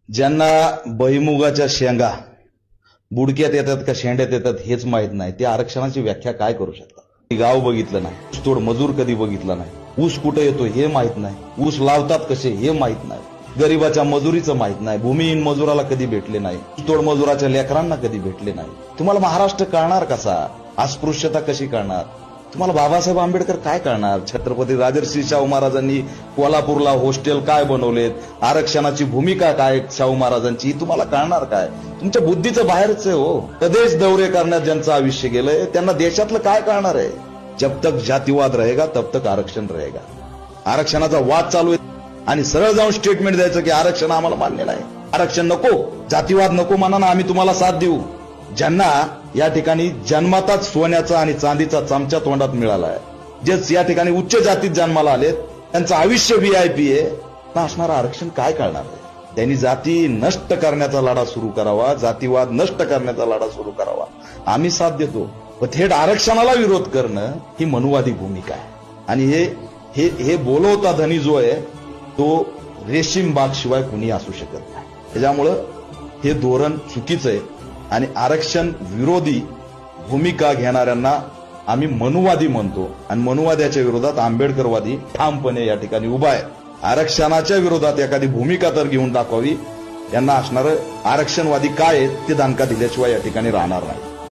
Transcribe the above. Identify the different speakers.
Speaker 1: ज्यांना भुईमुगाच्या शेंगा बुडक्यात येतात का शेंड्यात येतात हेच माहित नाही, ते आरक्षणाची व्याख्या काय करू शकतात? गाव बघितलं नाही, ऊसतोड मजूर कधी बघितला नाही, ऊस कुठे येतो हे माहित नाही, ऊस लावतात कसे हे माहित नाही, गरीबाच्या मजुरीचं माहित नाही, भूमिहीन मजुराला कधी भेटले नाही, ऊसतोड मजुराच्या लेकरांना कधी भेटले नाही. तुम्हाला महाराष्ट्र कळणार कसा? अस्पृश्यता कशी कळणार? तुम्हाला बाबासाहेब आंबेडकर काय कळणार? छत्रपती राजर्षी शाहू महाराजांनी कोल्हापूरला हॉस्टेल काय बनवलेत, आरक्षणाची भूमिका काय शाहू महाराजांची, तुम्हाला कळणार काय? तुमच्या बुद्धीचं बाहेरच आहे हो. प्रदेश दौरे करण्यात ज्यांचं आयुष्य गेलंय त्यांना देशातलं काय कळणार आहे? जब तक जातीवाद रहेगा तब तक आरक्षण रहेगा. आरक्षणाचा वाद चालू आहे आणि सरळ जाऊन स्टेटमेंट द्यायचं की आरक्षण आम्हाला मान्य नाही, आरक्षण नको, जातीवाद नको म्हणा ना, आम्ही तुम्हाला साथ देऊ. ज्यांना या ठिकाणी जन्मातच सोन्याचा आणि चांदीचा चमचा तोंडात मिळाला आहे, जेच या ठिकाणी उच्च जातीत जन्माला आलेत, त्यांचं आयुष्य व्हीआयपी आहे, ना असणारं आरक्षण काय करणार आहे? त्यांनी जाती नष्ट करण्याचा लढा सुरू करावा, जातीवाद नष्ट करण्याचा लढा सुरू करावा. आम्ही साथ देतो, पण थेट आरक्षणाला विरोध करणं ही मनुवादी भूमिका आहे. आणि हे बोलवता धनी जो आहे तो रेशीम बाग शिवाय कुणी असू शकत नाही. त्याच्यामुळं हे धोरण चुकीचं आहे आणि आरक्षण विरोधी भूमिका घेणाऱ्यांना आम्ही मनुवादी म्हणतो आणि मनुवाद्याच्या विरोधात आंबेडकरवादी ठामपणे या ठिकाणी उभा आहे. आरक्षणाच्या विरोधात एखादी भूमिका तर घेऊन दाखवावी. यांना असणारं आरक्षणवादी काय आहे ते दानका दिल्याशिवाय या ठिकाणी राहणार नाही.